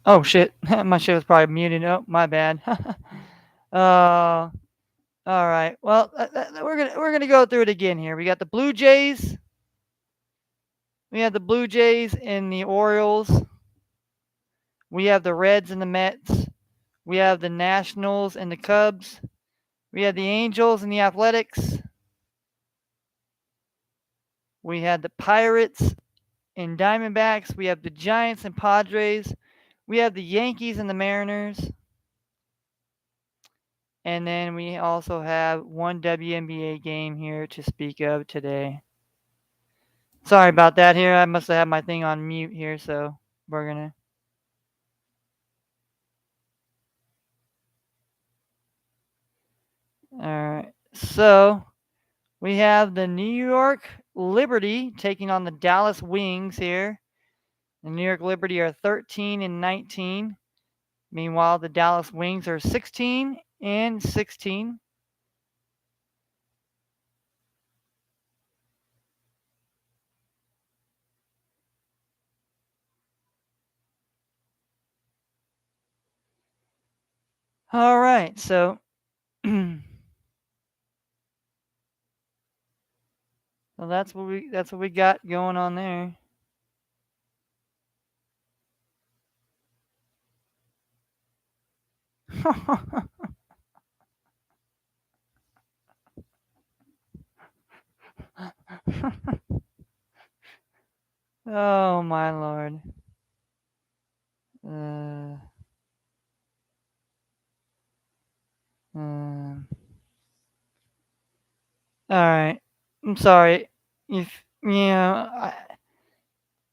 Oh shit, my shit was probably muted. Oh, my bad. uh, all right. Well, we're gonna go through it again here. We got the Blue Jays. We have the Blue Jays and the Orioles. We have the Reds and the Mets. We have the Nationals and the Cubs. We have the Angels and the Athletics. We had the Pirates and Diamondbacks. We have the Giants and Padres. We have the Yankees and the Mariners. And then we also have one WNBA game here to speak of today. Sorry about that here. I must have had my thing on mute here, so we're gonna. Alright. So we have the New York Liberty taking on the Dallas Wings here. The New York Liberty are 13 and 19. Meanwhile, the Dallas Wings are 16 and 16. All right, so so that's what we got going on there. Oh my lord. Uh, um, all right. I'm sorry. If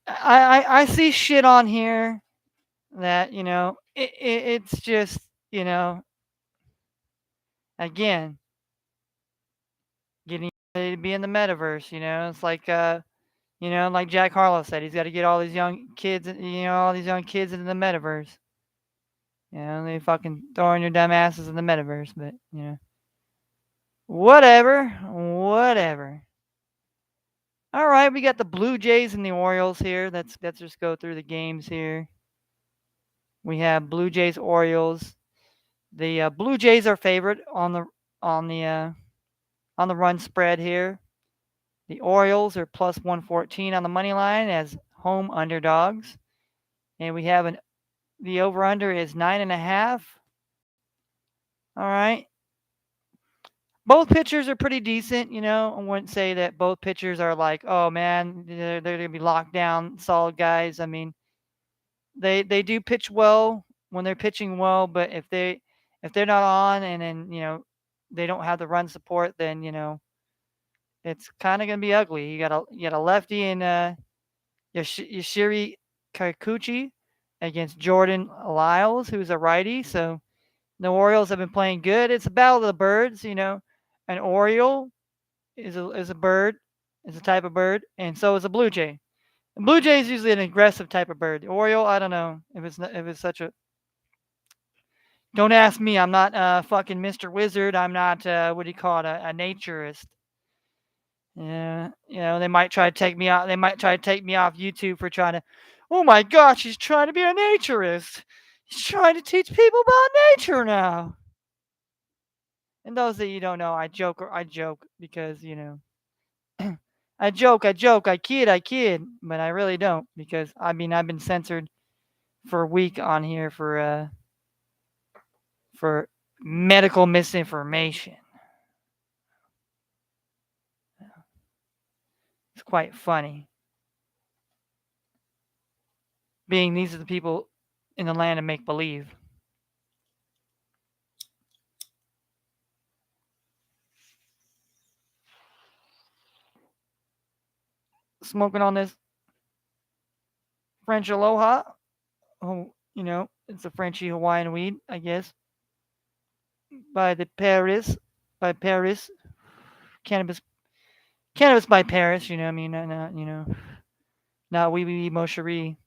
I see shit on here that it's just again getting ready to be in the metaverse. It's like like Jack Harlow said, he's got to get all these young kids, all these young kids into the metaverse. They fucking throwing your dumb asses in the metaverse, but whatever, whatever. All right, we got the Blue Jays and the Orioles here. Let's just go through the games here. We have Blue Jays Orioles. The Blue Jays are favorite on the uh, on the run spread here. The Orioles are plus 114 on the money line as home underdogs, and we have the over under is 9.5. All right. Both pitchers are pretty decent. I wouldn't say that both pitchers are like, oh man, they're gonna be locked down, solid guys. I mean, they do pitch well when they're pitching well, but if they're not on and then they don't have the run support, then it's kind of gonna be ugly. You got a lefty in Yashiri Kikuchi against Jordan Lyles, who's a righty. So the Orioles have been playing good. It's a battle of the birds. An Oriole is a bird, is a type of bird, and so is a Blue Jay. The Blue Jay is usually an aggressive type of bird. The Oriole, I don't know if it's such a. Don't ask me. I'm not fucking Mr. Wizard. I'm not what do you call it, a naturist. Yeah, they might try to take me out. They might try to take me off YouTube for trying to. Oh my gosh, he's trying to be a naturist. He's trying to teach people about nature now. And those that you don't know, I joke because I joke, I kid, but I really don't because I mean I've been censored for a week on here for medical misinformation. It's quite funny, being these are the people in the land of make believe. Smoking on this French Aloha. Oh, it's a Frenchy Hawaiian weed, I guess, by the Paris, by Paris cannabis, cannabis by Paris. I mean, not not wee wee mocherie.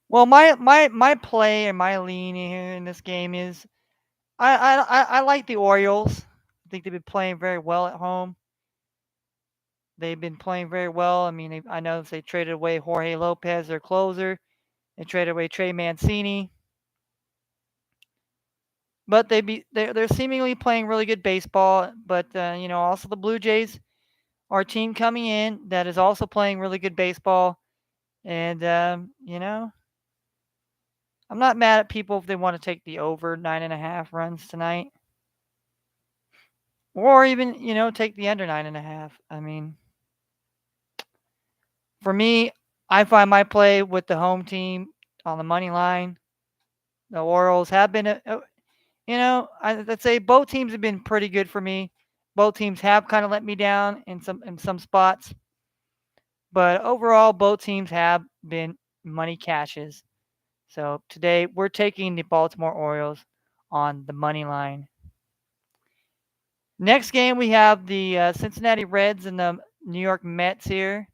Well, my play and my lean here in this game is I like the Orioles. I think they've been playing very well at home. They've been playing very well. I mean, I know they traded away Jorge Lopez, their closer. They traded away Trey Mancini, but they're seemingly playing really good baseball. But also the Blue Jays are a team coming in that is also playing really good baseball. And I'm not mad at people if they want to take the over 9.5 runs tonight, or even take the under 9.5. I mean, for me, I find my play with the home team on the money line. The Orioles have been, I'd say both teams have been pretty good for me. Both teams have kind of let me down in some spots, but overall, both teams have been money cashes. So today we're taking the Baltimore Orioles on the money line. Next game we have the Cincinnati Reds and the New York Mets here.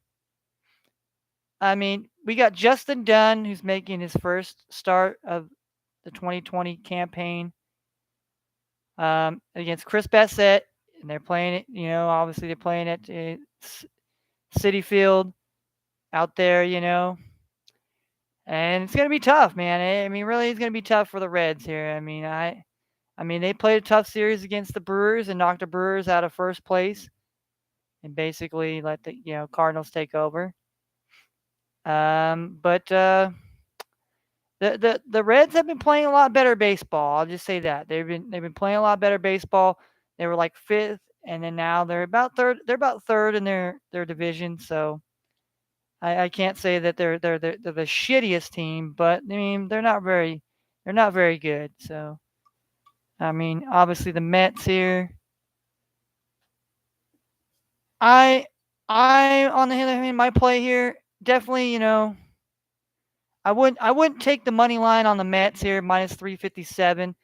I mean, we got Justin Dunn, who's making his first start of the 2020 campaign against Chris Bassett, and they're playing it. Obviously they're playing at City Field out there. And it's gonna be tough, man. I mean, really, it's gonna be tough for the Reds here. I mean, they played a tough series against the Brewers and knocked the Brewers out of first place, and basically let the Cardinals take over. But the Reds have been playing a lot better baseball. I'll just say that they've been playing a lot better baseball. They were like fifth, and then now they're about third. They're about third in their division. So I can't say that they're the shittiest team, but I mean they're not very good. So I mean, obviously the Mets here. I I on the other hand, my play here definitely I wouldn't take the money line on the Mets here minus 357.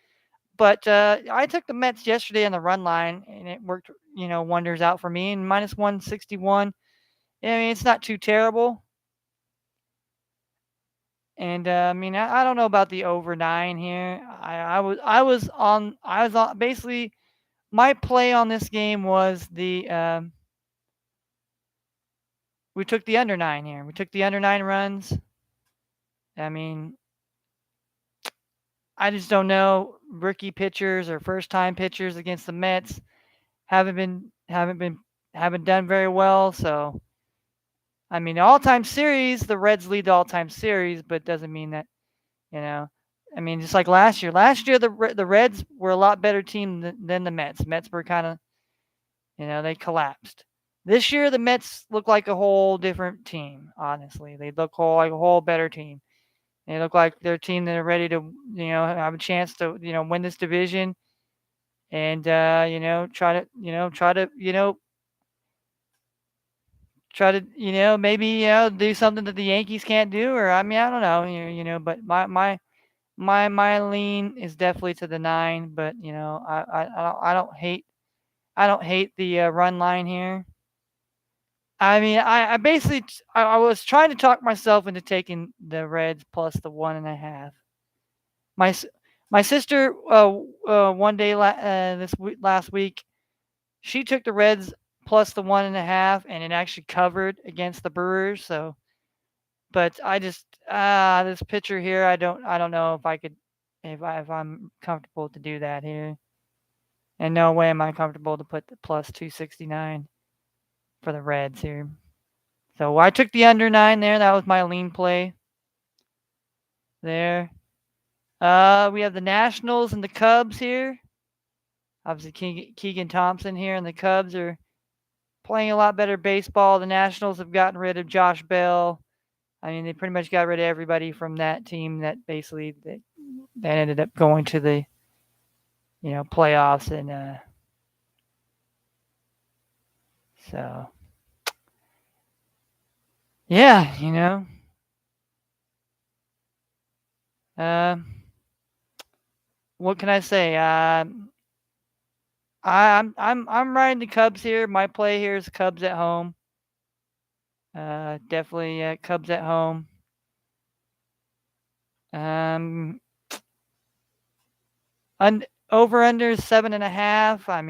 But I took the Mets yesterday on the run line, and it worked, wonders out for me. And minus 161, I mean, it's not too terrible. And I mean, I don't know about the over 9 here. I was on basically my play on this game was the we took the under 9 here. We took the under 9 runs. I mean, I just don't know rookie pitchers or first time pitchers against the Mets haven't done very well. So I mean, the all-time series, the Reds lead the all-time series, but doesn't mean that you know. I mean, just like last year. Last year, the Reds were a lot better team than the Mets. Mets were kind of, they collapsed. This year, the Mets look like a whole different team. Honestly, they look like a whole better team. They look like they're a team that are ready to, have a chance to, win this division and, try to maybe do something that the Yankees can't do, or I mean I don't know, but my lean is definitely to the 9, but I don't hate the run line here. I mean I basically I was trying to talk myself into taking the Reds plus the 1.5. My my sister one day last week, she took the Reds plus the 1.5, and it actually covered against the Brewers. So, but I just this pitcher here, I don't know if I could if I'm comfortable to do that here. And no way am I comfortable to put the plus 269 for the Reds here. So I took the under 9 there. That was my lean play there. We have the Nationals and the Cubs here. Obviously, Keegan Thompson here, and the Cubs are playing a lot better baseball. The Nationals have gotten rid of Josh Bell. I mean, they pretty much got rid of everybody from that team that basically that ended up going to the playoffs, and so yeah, uh, what can I say? I'm riding the Cubs here. My play here is Cubs at home. Definitely Cubs at home. Um, Over under 7.5. I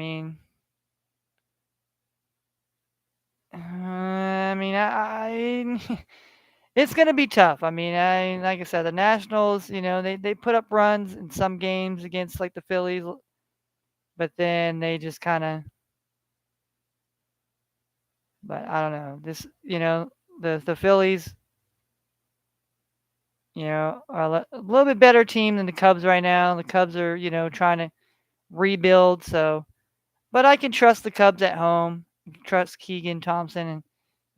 it's gonna be tough. Like I said, the Nationals, they put up runs in some games against like the Phillies, but then they just kind of. But I don't know. The Phillies, are a little bit better team than the Cubs right now. The Cubs are, trying to rebuild. So, but I can trust the Cubs at home. I can trust Keegan Thompson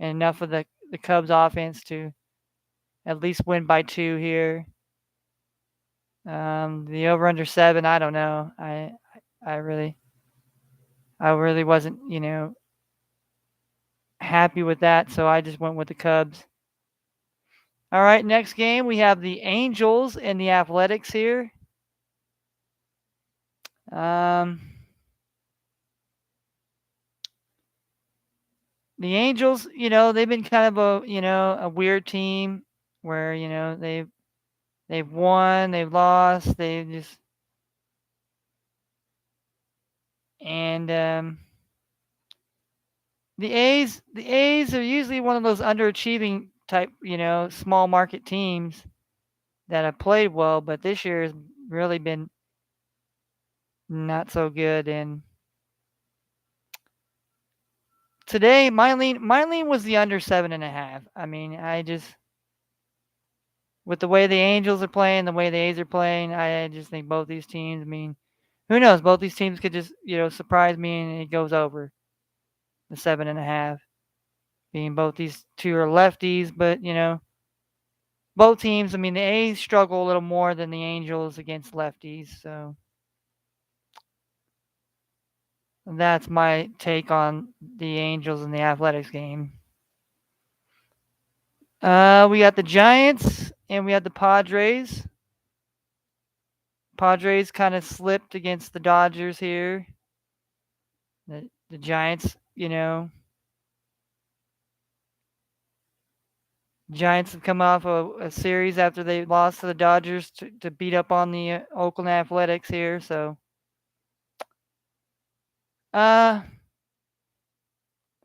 and enough of the Cubs offense to at least win by 2 here. The over under 7, I don't know. I really I really wasn't, happy with that, so I just went with the Cubs. All right, next game we have the Angels and the Athletics here. Um, the Angels, they've been kind of a weird team where, they've won, they've lost, they just and the A's are usually one of those underachieving type, small market teams that have played well, but this year has really been not so good. And today, my lean was the under 7.5. I just with the way the Angels are playing, the way the A's are playing, I just think both these teams. Who knows? Both these teams could just surprise me and it goes over the 7.5. Being both these two are lefties, but both teams. The A's struggle a little more than the Angels against lefties, so that's my take on the Angels and the Athletics game. We got the Giants and we had the Padres. Padres kind of slipped against the Dodgers here. The Giants, Giants have come off a series after they lost to the Dodgers to beat up on the Oakland Athletics here. So, uh,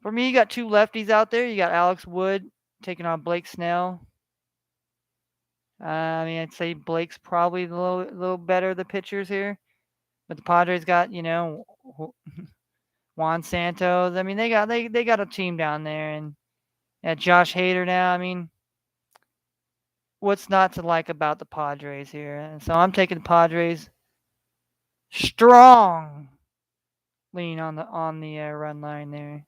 for me, you got two lefties out there. You got Alex Wood taking on Blake Snell. I'd say Blake's probably a little better the pitchers here, but the Padres got Juan Santos. They got a team down there, and Josh Hader now. What's not to like about the Padres here? And so I'm taking the Padres strong lean on the run line there.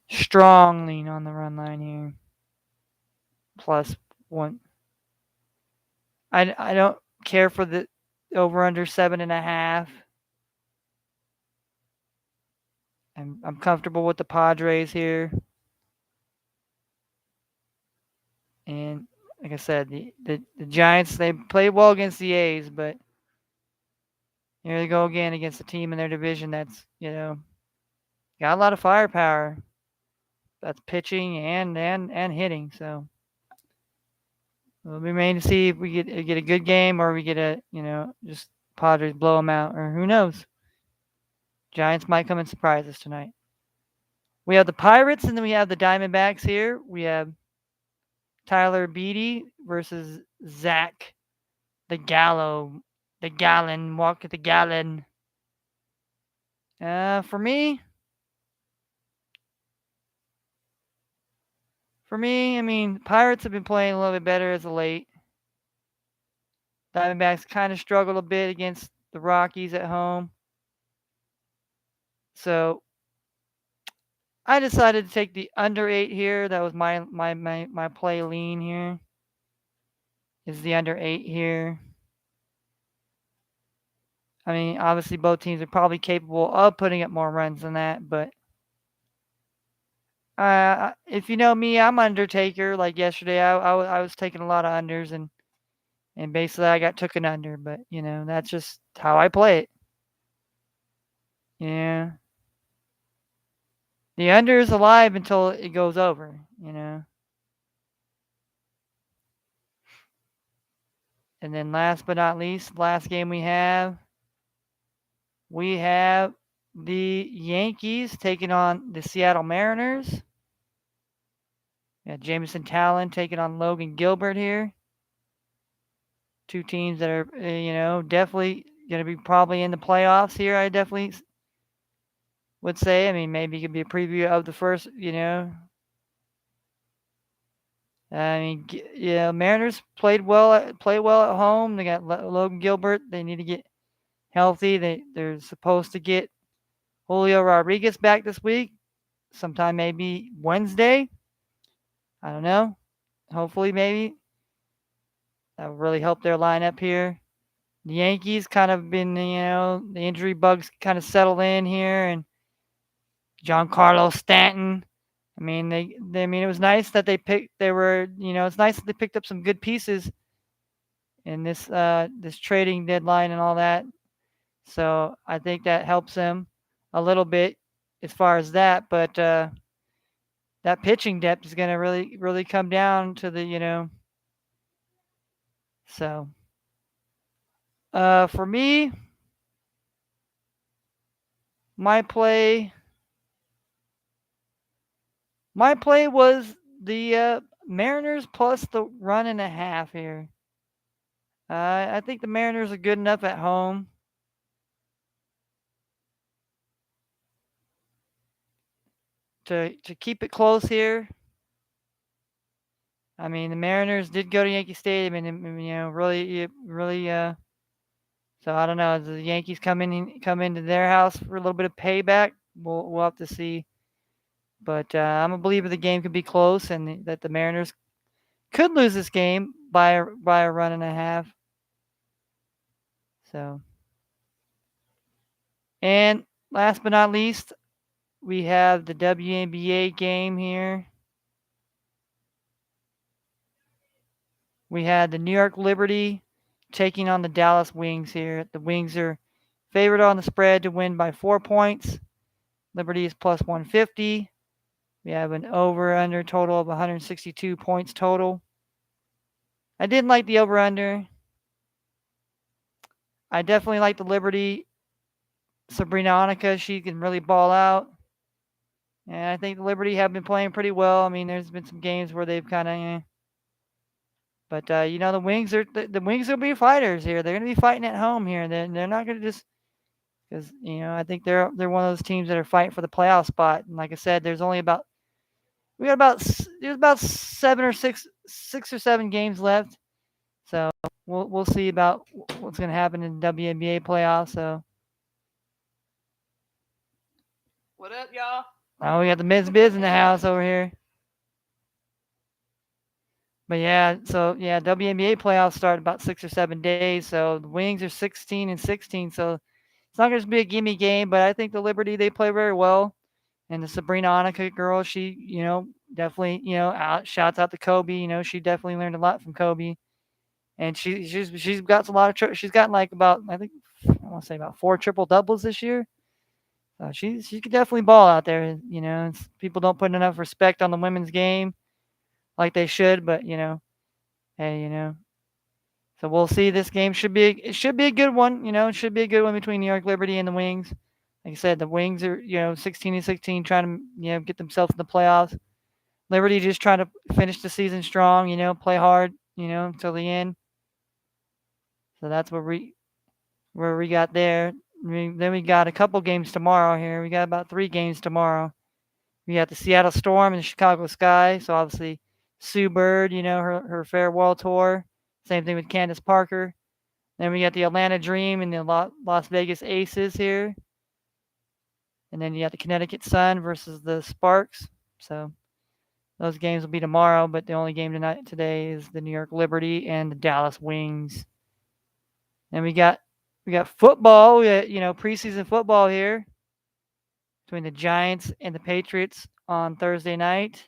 Strong lean on the run line here. Plus one. I don't care for the over under 7.5. I'm comfortable with the Padres here. And like I said, the Giants, they played well against the A's, but here they go again against a team in their division that's, got a lot of firepower. That's pitching and hitting. So we'll remain to see if we get a good game or we get just Padres blow them out, or who knows. Giants might come and surprise us tonight. We have the Pirates and then we have the Diamondbacks here. We have Tyler Beatty versus Zach the Gallon, walk at the Gallon. For me, Pirates have been playing a little bit better as of late. Diamondbacks kind of struggled a bit against the Rockies at home. So I decided to take the under 8 here. That was my play lean here. Is the under 8 here. Obviously both teams are probably capable of putting up more runs than that, but if you know me, I'm Undertaker. Like yesterday, I was taking a lot of unders and basically I got took an under, but that's just how I play it. Yeah, the under is alive until it goes over. And then last but not least, last game we have the Yankees taking on the Seattle Mariners. Yeah, Jameson Talon taking on Logan Gilbert here. Two teams that are, definitely going to be probably in the playoffs here. I definitely would say. I mean, maybe it could be a preview of the first, I mean, yeah, Mariners play well at home. They got Logan Gilbert. They need to get healthy. They're supposed to get Julio Rodriguez back this week, sometime maybe Wednesday. I don't know. Hopefully, maybe that will really help their lineup here. The Yankees kind of been, the injury bugs kind of settled in here, and Giancarlo Stanton. I mean, I mean, it was nice that it's nice that they picked up some good pieces in this trading deadline and all that. So I think that helps them a little bit as far as that. But that pitching depth is going to really come down to the. So for me, my play was the Mariners plus the 1.5 here. I think the Mariners are good enough at home to keep it close here. I mean, the Mariners did go to Yankee Stadium, and really. So I don't know. As the Yankees come into their house for a little bit of payback, we'll have to see. But I'm a believer the game could be close, and that the Mariners could lose this game by a 1.5. So, and last but not least, we have the WNBA game here. We had the New York Liberty taking on the Dallas Wings here. The Wings are favored on the spread to win by 4 points. Liberty is plus 150. We have an over-under total of 162 points total. I didn't like the over-under. I definitely like the Liberty. Sabrina Anika, she can really ball out. And I think the Liberty have been playing pretty well. I mean, there's been some games where they've kind of, but the Wings the Wings will be fighters here. They're going to be fighting at home here. They're not going to just because I think they're one of those teams that are fighting for the playoff spot. And like I said, there's about 6 or 7 games left. So we'll see about what's going to happen in the WNBA playoffs. So What up, y'all? oh, we got the Miz Biz in the house over here. But WNBA playoffs start in about 6 or 7 days. So the Wings are 16 and 16. So it's not going to be a gimme game, but I think the Liberty, they play very well. And the Sabrina Anika girl, she, definitely, shouts out to Kobe. She definitely learned a lot from Kobe. And she's got a lot of she's gotten like about, I think, I want to say about 4 triple doubles this year. So she could definitely ball out there. People don't put enough respect on the women's game like they should, but hey. So we'll see. This game should be a good one. It should be a good one between New York Liberty and the Wings. Like I said, the Wings are 16 and 16, trying to get themselves in the playoffs. Liberty just trying to finish the season strong. Play hard. Until the end. So that's where we got there. Then we got a couple games tomorrow here. We got about 3 games tomorrow. We got the Seattle Storm and the Chicago Sky. So obviously Sue Bird, her farewell tour. Same thing with Candace Parker. Then we got the Atlanta Dream and the Las Vegas Aces here. And then you got the Connecticut Sun versus the Sparks. So those games will be tomorrow, but the only game today is the New York Liberty and the Dallas Wings. And we got football. We got, preseason football here between the Giants and the Patriots on Thursday night.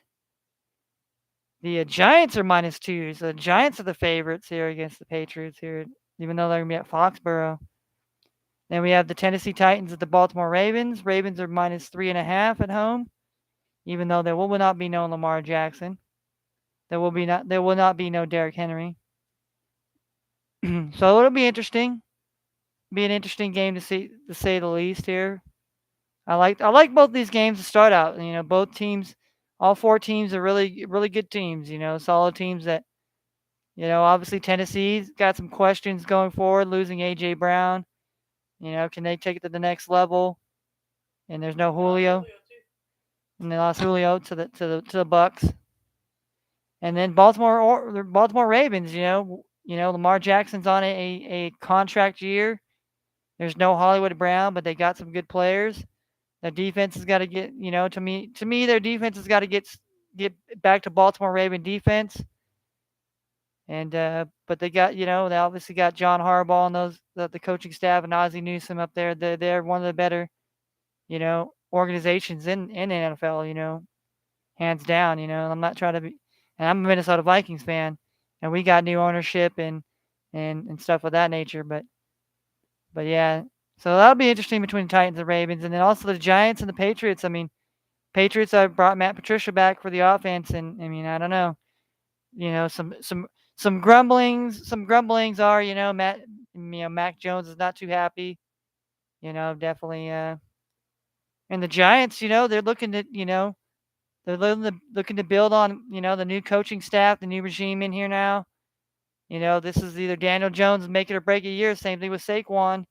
The Giants are -2, so the Giants are the favorites here against the Patriots here, even though they're going to be at Foxborough. Then we have the Tennessee Titans at the Baltimore Ravens. Ravens are -3.5 at home, even though there will not be no Lamar Jackson. There will not be no Derrick Henry. So it'll be interesting. Be an interesting game to see, to say the least. Here, I like both these games to start out. Both teams, all four teams are really good teams. Solid teams that obviously Tennessee's got some questions going forward, losing AJ Brown. Can they take it to the next level? And there's no Julio, and they lost Julio to the Bucks. And then Baltimore Ravens. Lamar Jackson's on a contract year. There's no Hollywood Brown, but they got some good players. Their defense has got to get, to me, their defense has got to get back to Baltimore Raven defense. And but they obviously got John Harbaugh and the coaching staff and Ozzie Newsome up there. They're one of the better, organizations in the NFL. Hands down. I'm not trying to be, and I'm a Minnesota Vikings fan, and we got new ownership and stuff of that nature. But yeah, so that'll be interesting between the Titans and Ravens, and then also the Giants and the Patriots. I mean, Patriots have brought Matt Patricia back for the offense, and I mean, I don't know. Some grumblings are, Mac Jones is not too happy. Definitely. And the Giants, they're looking to, they're looking to build on, the new coaching staff, the new regime in here now. This is either Daniel Jones make it or break a year. Same thing with Saquon.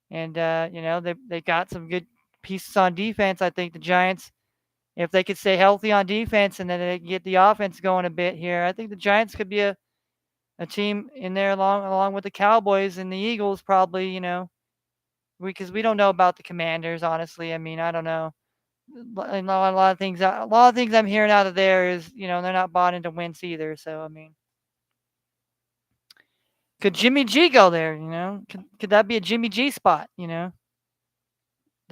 And they got some good pieces on defense. I think the Giants, if they could stay healthy on defense and then they get the offense going a bit here, I think the Giants could be a team in there along with the Cowboys and the Eagles probably. Because we don't know about the Commanders, honestly. I mean, I don't know. A lot of things I'm hearing out of there is they're not bought into Wentz either. So I mean, could Jimmy G go there? Could that be a Jimmy G spot? The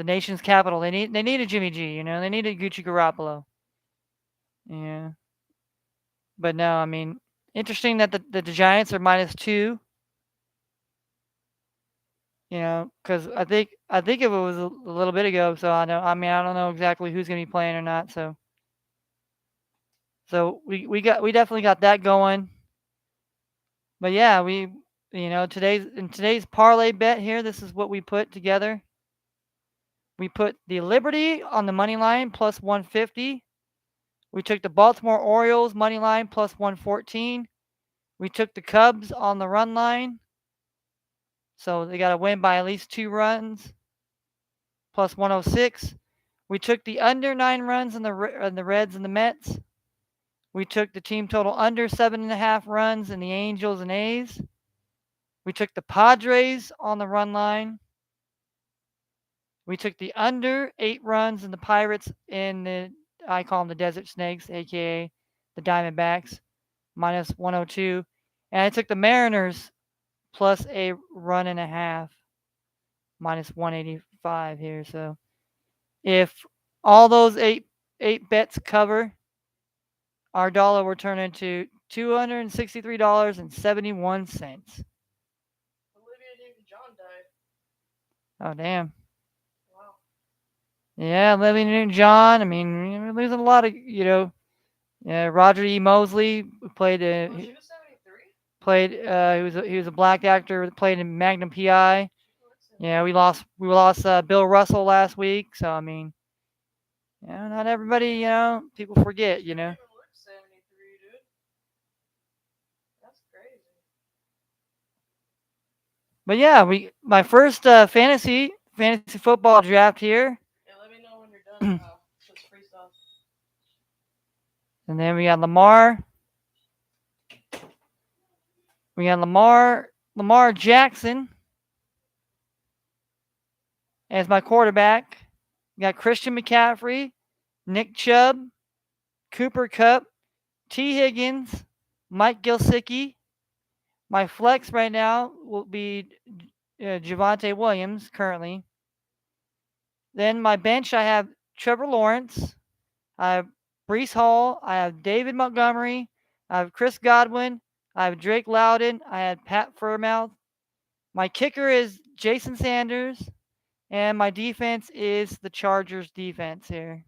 nation's capital. They need a Jimmy G. They need a Gucci Garoppolo. Yeah, but no, I mean, interesting that the Giants are -2. Because I think if it was a little bit ago, so I don't know exactly who's gonna be playing or not. So we definitely got that going. But yeah, today's parlay bet here. This is what we put together. We put the Liberty on the money line plus 150. We took the Baltimore Orioles money line plus 114. We took the Cubs on the run line. So they got to win by at least 2 runs plus 106. We took the under 9 runs in the Reds and the Mets. We took the team total under 7.5 runs in the Angels and A's. We took the Padres on the run line. We took the under 8 runs in the Pirates I call them the Desert Snakes, aka the Diamondbacks, minus 102. And I took the Mariners plus a run and a half, minus 185 here. So if all those eight bets cover, our dollar will turn into $263.71. Olivia Newton-John died. Oh damn. Wow. Yeah, Olivia Newton-John. I mean, we're losing a lot of Roger E. Mosley played. Oh, she was 73? Played. He was a black actor that played in Magnum PI. Yeah, we lost Bill Russell last week. So I mean, not everybody. People forget. She didn't even look 73, dude. That's crazy. But yeah, my first fantasy football draft here, Yeah, let me know when you're done. Let's freestyle. and then we got Lamar. We got Lamar Jackson as my quarterback. We got Christian McCaffrey, Nick Chubb, Cooper Kupp, T. Higgins, Mike Gesicki. My flex right now will be Javonte Williams currently. Then my bench, I have Trevor Lawrence. I have Brees Hall. I have David Montgomery. I have Chris Godwin. I have Drake Loudon. I had Pat Furmouth. My kicker is Jason Sanders. And my defense is the Chargers defense here.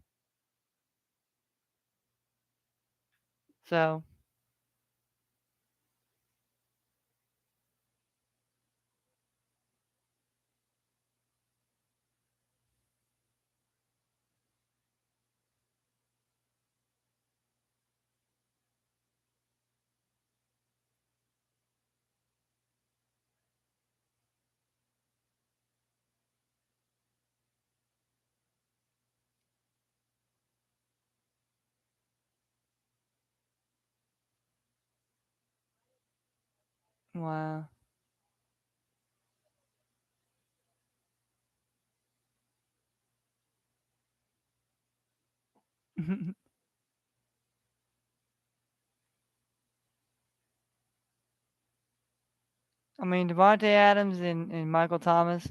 So Wow. I mean, Devontae Adams and Michael Thomas.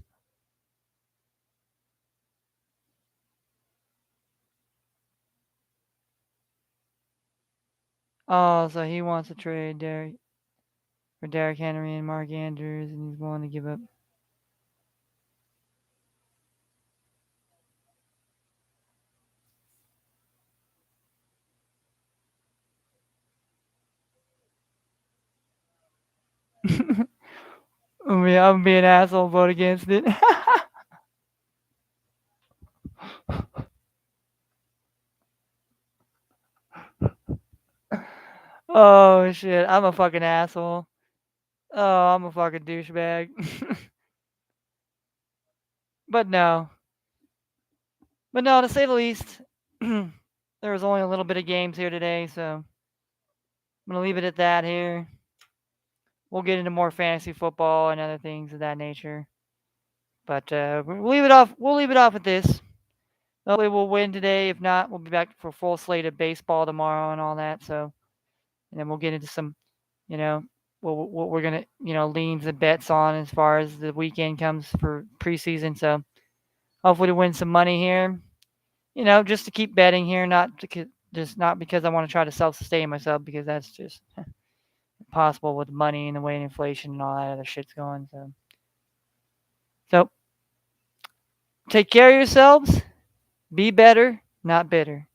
Oh, so he wants to trade Derrick for Derrick Henry and Mark Andrews, and he's willing to give up. I'm being an asshole. Vote against it. Oh shit! I'm a fucking asshole. Oh, I'm a fucking douchebag. but no, but no. To say the least, there was only a little bit of games here today, so I'm gonna leave it at that here. We'll get into more fantasy football and other things of that nature. But we'll leave it off. We'll leave it off at this. Hopefully, we'll win today. If not, we'll be back for a full slate of baseball tomorrow and all that. So, and then we'll get into some, you know, what we're gonna, leans and bets on as far as the weekend comes for preseason. So, hopefully, to win some money here. Just to keep betting here, just not because I want to try to self-sustain myself, because that's just impossible with money and the way inflation and all that other shit's going. So take care of yourselves. Be better, not bitter.